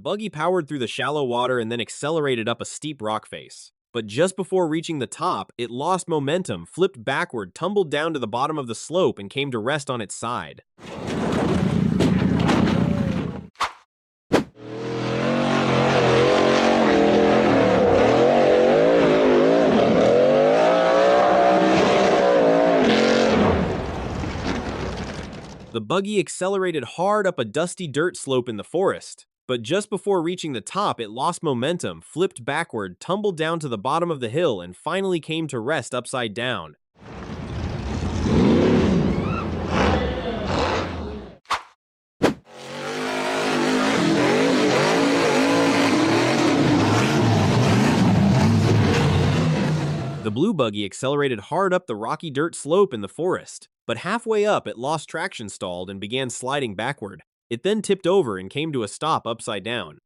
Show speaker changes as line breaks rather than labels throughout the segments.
buggy powered through the shallow water and then accelerated up a steep rock face. But just before reaching the top, it lost momentum, flipped backward, tumbled down to the bottom of the slope, and came to rest on its side. The buggy accelerated hard up a dusty dirt slope in the forest, but just before reaching the top, it lost momentum, flipped backward, tumbled down to the bottom of the hill, and finally came to rest upside down. The blue buggy accelerated hard up the rocky dirt slope in the forest, but halfway up it lost traction, stalled, and began sliding backward. It then tipped over and came to a stop upside down.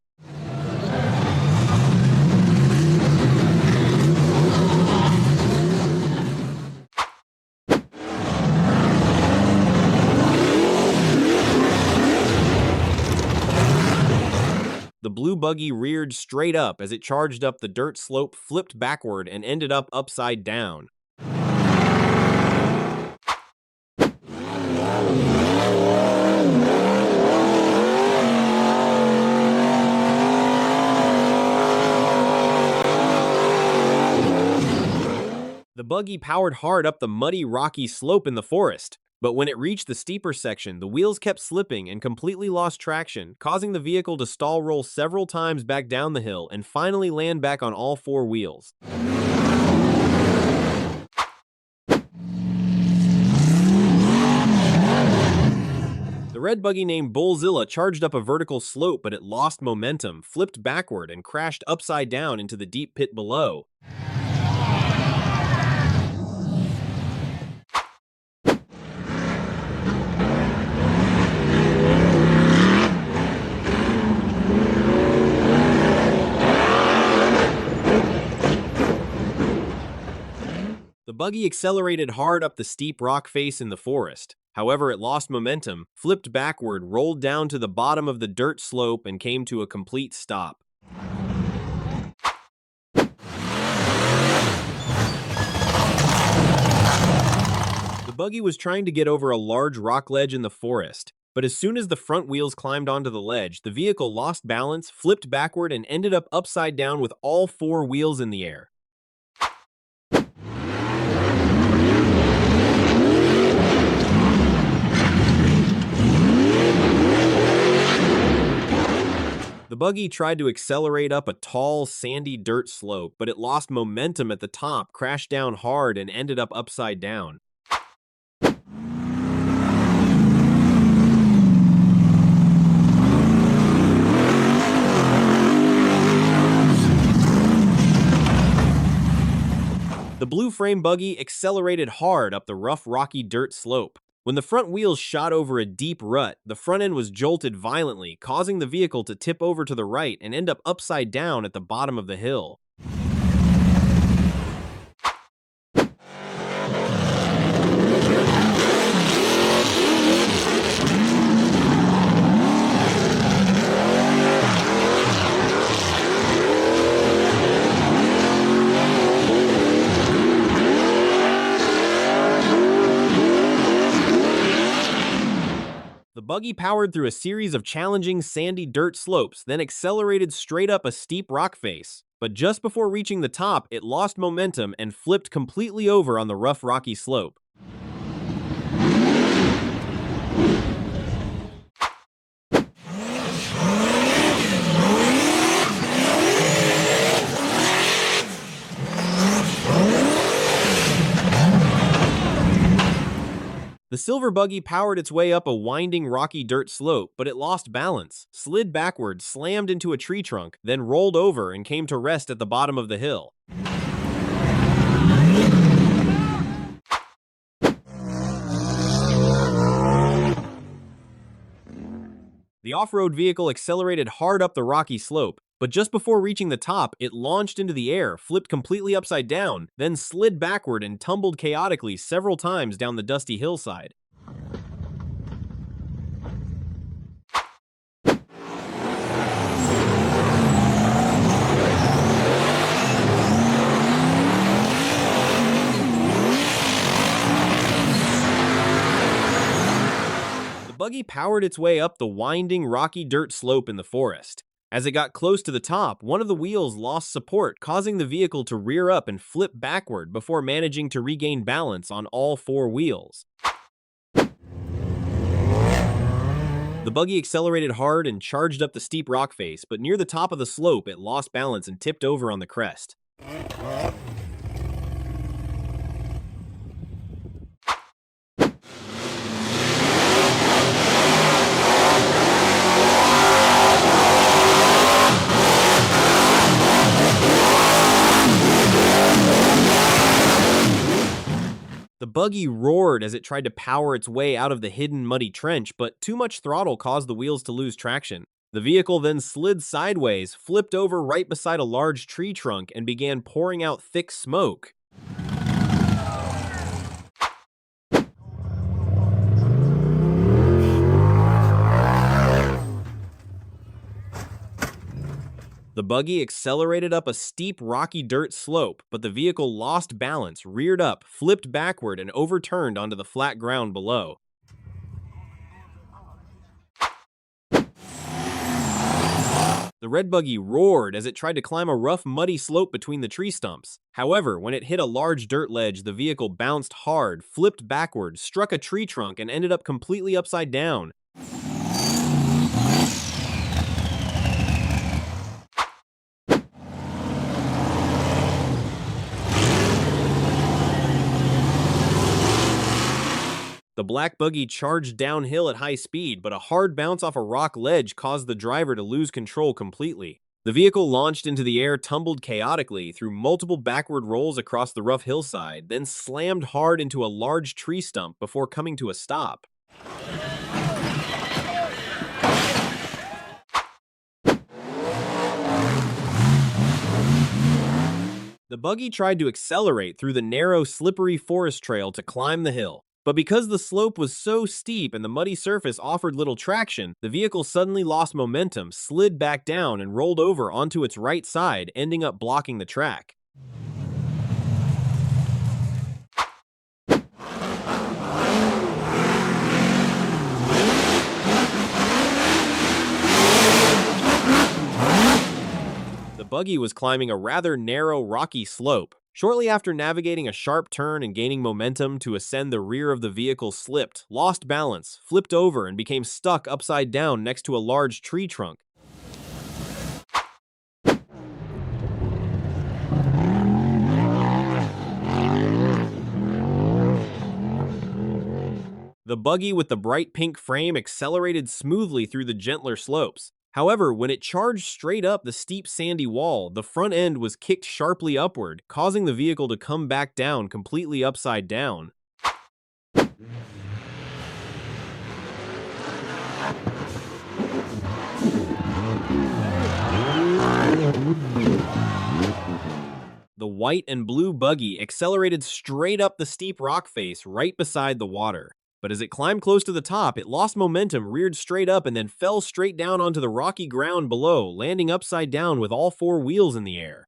The blue buggy reared straight up as it charged up the dirt slope, flipped backward, and ended up upside down. The buggy powered hard up the muddy, rocky slope in the forest, but when it reached the steeper section, the wheels kept slipping and completely lost traction, causing the vehicle to stall, roll several times back down the hill, and finally land back on all four wheels. The red buggy named Bullzilla charged up a vertical slope, but it lost momentum, flipped backward, and crashed upside down into the deep pit below. The buggy accelerated hard up the steep rock face in the forest. However, it lost momentum, flipped backward, rolled down to the bottom of the dirt slope, and came to a complete stop. The buggy was trying to get over a large rock ledge in the forest, but as soon as the front wheels climbed onto the ledge, the vehicle lost balance, flipped backward, and ended up upside down with all four wheels in the air. The buggy tried to accelerate up a tall, sandy dirt slope, but it lost momentum at the top, crashed down hard, and ended up upside down. The blue frame buggy accelerated hard up the rough, rocky dirt slope. When the front wheels shot over a deep rut, the front end was jolted violently, causing the vehicle to tip over to the right and end up upside down at the bottom of the hill. The buggy powered through a series of challenging sandy dirt slopes, then accelerated straight up a steep rock face. But just before reaching the top, it lost momentum and flipped completely over on the rough, rocky slope. The silver buggy powered its way up a winding, rocky dirt slope, but it lost balance, slid backward, slammed into a tree trunk, then rolled over and came to rest at the bottom of the hill. The off-road vehicle accelerated hard up the rocky slope, but just before reaching the top, it launched into the air, flipped completely upside down, then slid backward and tumbled chaotically several times down the dusty hillside. buggy powered its way up the winding, rocky dirt slope in the forest. As it got close to the top, one of the wheels lost support, causing the vehicle to rear up and flip backward before managing to regain balance on all four wheels. The buggy accelerated hard and charged up the steep rock face, but near the top of the slope, it lost balance and tipped over on the crest. The buggy roared as it tried to power its way out of the hidden muddy trench, but too much throttle caused the wheels to lose traction. The vehicle then slid sideways, flipped over right beside a large tree trunk, and began pouring out thick smoke. The buggy accelerated up a steep, rocky dirt slope, but the vehicle lost balance, reared up, flipped backward, and overturned onto the flat ground below. The red buggy roared as it tried to climb a rough, muddy slope between the tree stumps. However, when it hit a large dirt ledge, the vehicle bounced hard, flipped backward, struck a tree trunk, and ended up completely upside down. The black buggy charged downhill at high speed, but a hard bounce off a rock ledge caused the driver to lose control completely. The vehicle launched into the air, tumbled chaotically through multiple backward rolls across the rough hillside, then slammed hard into a large tree stump before coming to a stop. The buggy tried to accelerate through the narrow, slippery forest trail to climb the hill. But because the slope was so steep and the muddy surface offered little traction, the vehicle suddenly lost momentum, slid back down, and rolled over onto its right side, ending up blocking the track. The buggy was climbing a rather narrow, rocky slope. Shortly after navigating a sharp turn and gaining momentum to ascend, the rear of the vehicle slipped, lost balance, flipped over, and became stuck upside down next to a large tree trunk. The buggy with the bright pink frame accelerated smoothly through the gentler slopes. However, when it charged straight up the steep sandy wall, the front end was kicked sharply upward, causing the vehicle to come back down completely upside down. The white and blue buggy accelerated straight up the steep rock face right beside the water. But as it climbed close to the top, it lost momentum, reared straight up, and then fell straight down onto the rocky ground below, landing upside down with all four wheels in the air.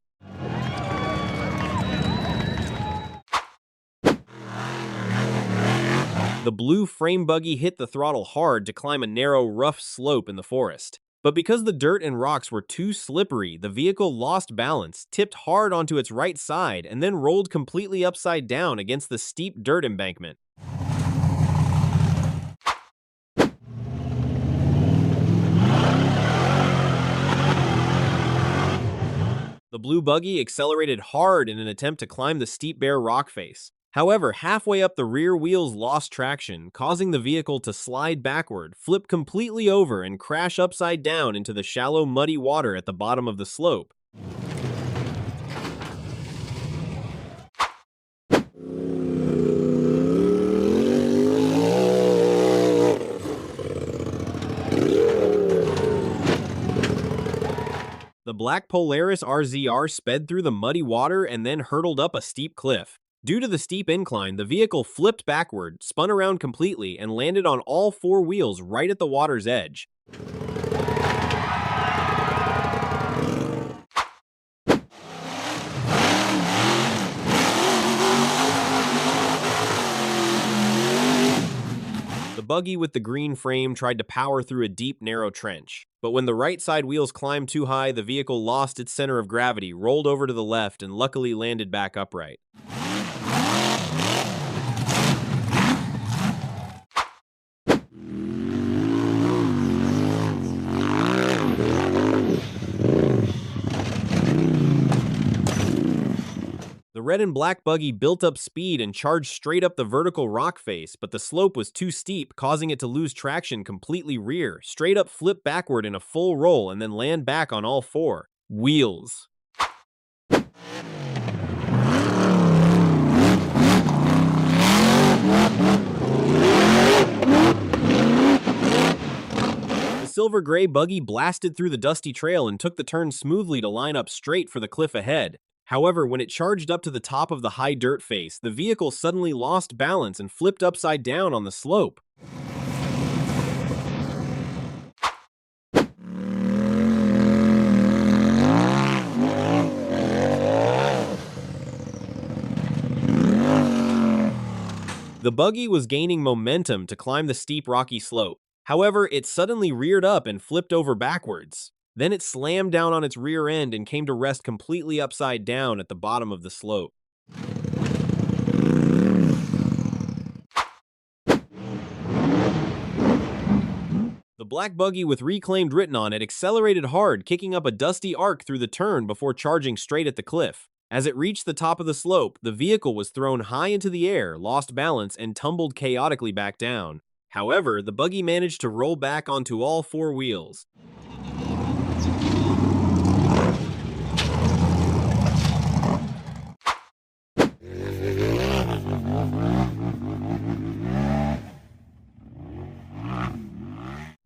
The blue frame buggy hit the throttle hard to climb a narrow, rough slope in the forest. But because the dirt and rocks were too slippery, the vehicle lost balance, tipped hard onto its right side, and then rolled completely upside down against the steep dirt embankment. The blue buggy accelerated hard in an attempt to climb the steep bare rock face. However, halfway up, the rear wheels lost traction, causing the vehicle to slide backward, flip completely over, and crash upside down into the shallow, muddy water at the bottom of the slope. The black Polaris RZR sped through the muddy water and then hurtled up a steep cliff. Due to the steep incline, the vehicle flipped backward, spun around completely, and landed on all four wheels right at the water's edge. The buggy with the green frame tried to power through a deep, narrow trench. But when the right side wheels climbed too high, the vehicle lost its center of gravity, rolled over to the left, and luckily landed back upright. The red and black buggy built up speed and charged straight up the vertical rock face, but the slope was too steep, causing it to lose traction completely rear, straight up flip backward in a full roll, and then land back on all four wheels. The silver-gray buggy blasted through the dusty trail and took the turn smoothly to line up straight for the cliff ahead. However, when it charged up to the top of the high dirt face, the vehicle suddenly lost balance and flipped upside down on the slope. The buggy was gaining momentum to climb the steep rocky slope. However, it suddenly reared up and flipped over backwards. Then it slammed down on its rear end and came to rest completely upside down at the bottom of the slope. The black buggy with reclaimed written on it accelerated hard, kicking up a dusty arc through the turn before charging straight at the cliff. As it reached the top of the slope, the vehicle was thrown high into the air, lost balance, and tumbled chaotically back down. However, the buggy managed to roll back onto all four wheels.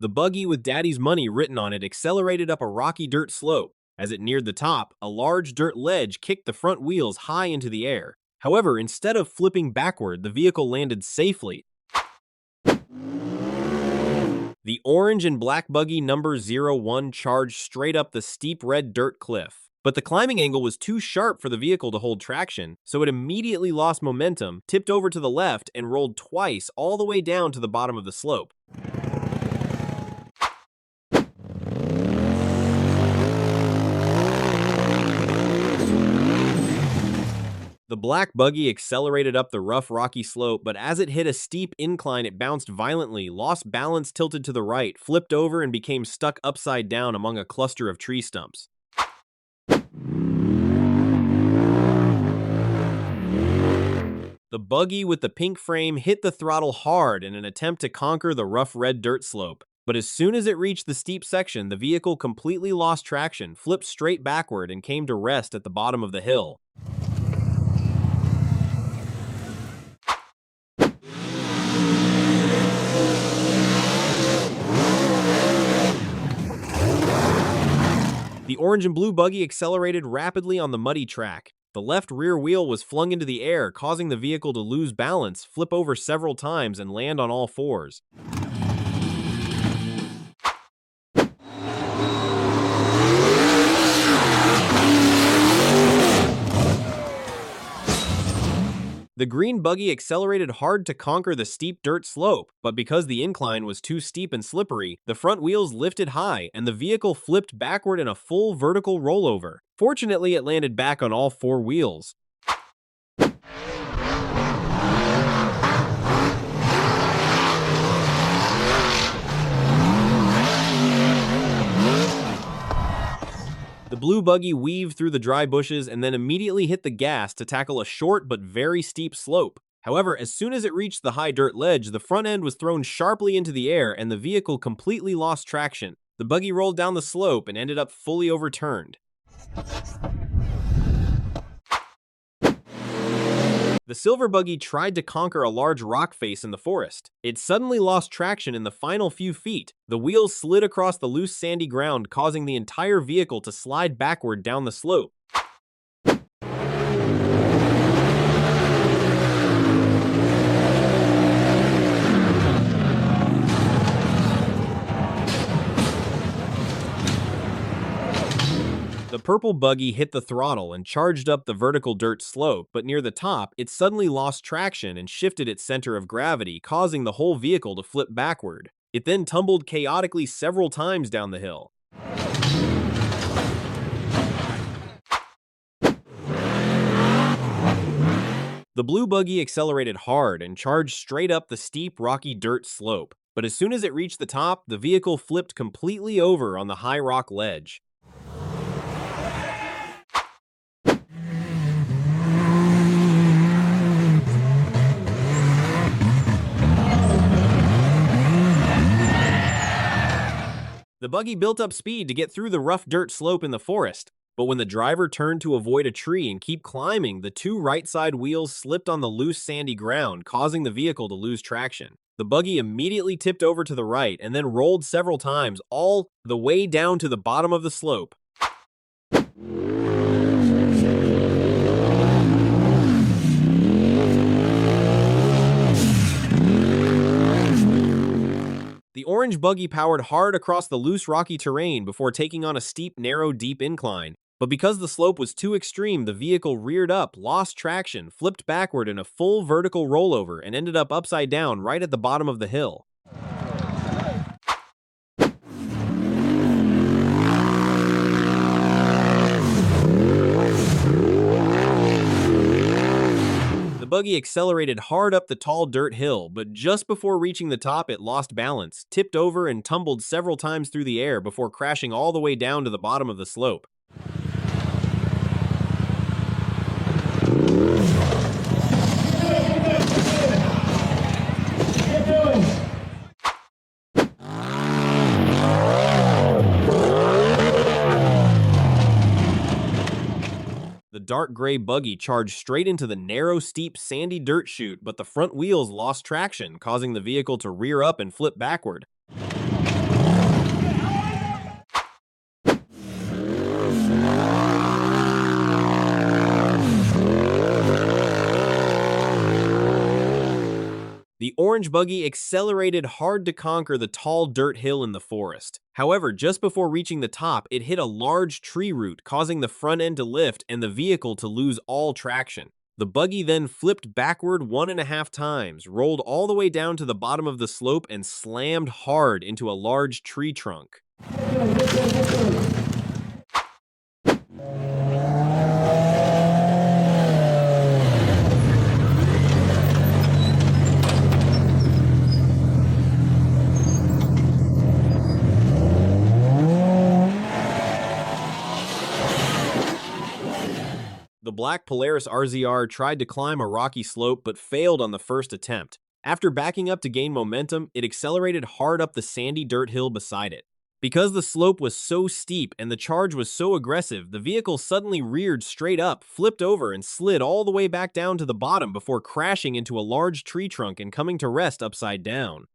The buggy with Daddy's money written on it accelerated up a rocky dirt slope. As it neared the top, a large dirt ledge kicked the front wheels high into the air. However, instead of flipping backward, the vehicle landed safely. The orange and black buggy number 01 charged straight up the steep red dirt cliff. But the climbing angle was too sharp for the vehicle to hold traction, so it immediately lost momentum, tipped over to the left, and rolled twice all the way down to the bottom of the slope. The black buggy accelerated up the rough, rocky slope, but as it hit a steep incline, it bounced violently, lost balance, tilted to the right, flipped over, and became stuck upside down among a cluster of tree stumps. The buggy with the pink frame hit the throttle hard in an attempt to conquer the rough red dirt slope. But as soon as it reached the steep section, the vehicle completely lost traction, flipped straight backward, and came to rest at the bottom of the hill. The orange and blue buggy accelerated rapidly on the muddy track. The left rear wheel was flung into the air, causing the vehicle to lose balance, flip over several times, and land on all fours. The green buggy accelerated hard to conquer the steep dirt slope, but because the incline was too steep and slippery, the front wheels lifted high and the vehicle flipped backward in a full vertical rollover. Fortunately, it landed back on all four wheels. The blue buggy weaved through the dry bushes and then immediately hit the gas to tackle a short but very steep slope. However, as soon as it reached the high dirt ledge, the front end was thrown sharply into the air and the vehicle completely lost traction. The buggy rolled down the slope and ended up fully overturned. The silver buggy tried to conquer a large rock face in the forest. It suddenly lost traction in the final few feet. The wheels slid across the loose sandy ground, causing the entire vehicle to slide backward down the slope. The The purple buggy hit the throttle and charged up the vertical dirt slope, but near the top, it suddenly lost traction and shifted its center of gravity, causing the whole vehicle to flip backward. It then tumbled chaotically several times down the hill. The blue buggy accelerated hard and charged straight up the steep, rocky dirt slope, but as soon as it reached the top, the vehicle flipped completely over on the high rock ledge. The buggy built up speed to get through the rough dirt slope in the forest, but when the driver turned to avoid a tree and keep climbing, the two right side wheels slipped on the loose sandy ground, causing the vehicle to lose traction. The buggy immediately tipped over to the right and then rolled several times, all the way down to the bottom of the slope. The orange buggy powered hard across the loose rocky terrain before taking on a steep, narrow, deep incline. But because the slope was too extreme, the vehicle reared up, lost traction, flipped backward in a full vertical rollover, and ended up upside down right at the bottom of the hill. The buggy accelerated hard up the tall dirt hill, but just before reaching the top, it lost balance, tipped over, and tumbled several times through the air before crashing all the way down to the bottom of the slope. The dark gray buggy charged straight into the narrow, steep, sandy dirt chute, but the front wheels lost traction, causing the vehicle to rear up and flip backward. The orange buggy accelerated hard to conquer the tall dirt hill in the forest. However, just before reaching the top, it hit a large tree root, causing the front end to lift and the vehicle to lose all traction. The buggy then flipped backward 1.5 times, rolled all the way down to the bottom of the slope, and slammed hard into a large tree trunk. The black Polaris RZR tried to climb a rocky slope but failed on the first attempt. After backing up to gain momentum, it accelerated hard up the sandy dirt hill beside it. Because the slope was so steep and the charge was so aggressive, the vehicle suddenly reared straight up, flipped over, and slid all the way back down to the bottom before crashing into a large tree trunk and coming to rest upside down.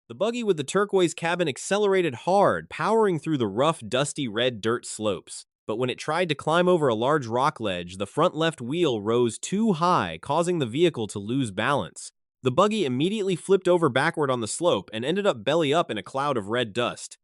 The buggy with the turquoise cabin accelerated hard, powering through the rough, dusty red dirt slopes. But when it tried to climb over a large rock ledge, the front left wheel rose too high, causing the vehicle to lose balance. The buggy immediately flipped over backward on the slope and ended up belly up in a cloud of red dust.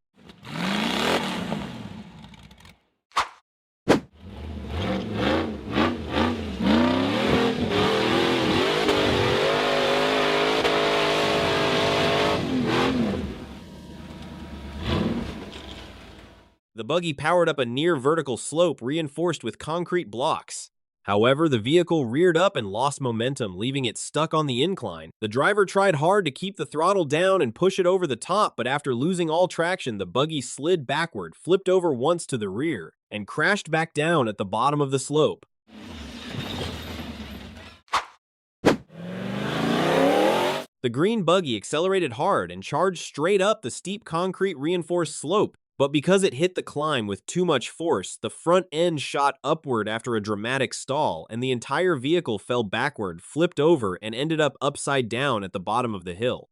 The buggy powered up a near-vertical slope reinforced with concrete blocks. However, the vehicle reared up and lost momentum, leaving it stuck on the incline. The driver tried hard to keep the throttle down and push it over the top, but after losing all traction, the buggy slid backward, flipped over once to the rear, and crashed back down at the bottom of the slope. The green buggy accelerated hard and charged straight up the steep concrete reinforced slope. But because it hit the climb with too much force, the front end shot upward after a dramatic stall, and the entire vehicle fell backward, flipped over, and ended up upside down at the bottom of the hill.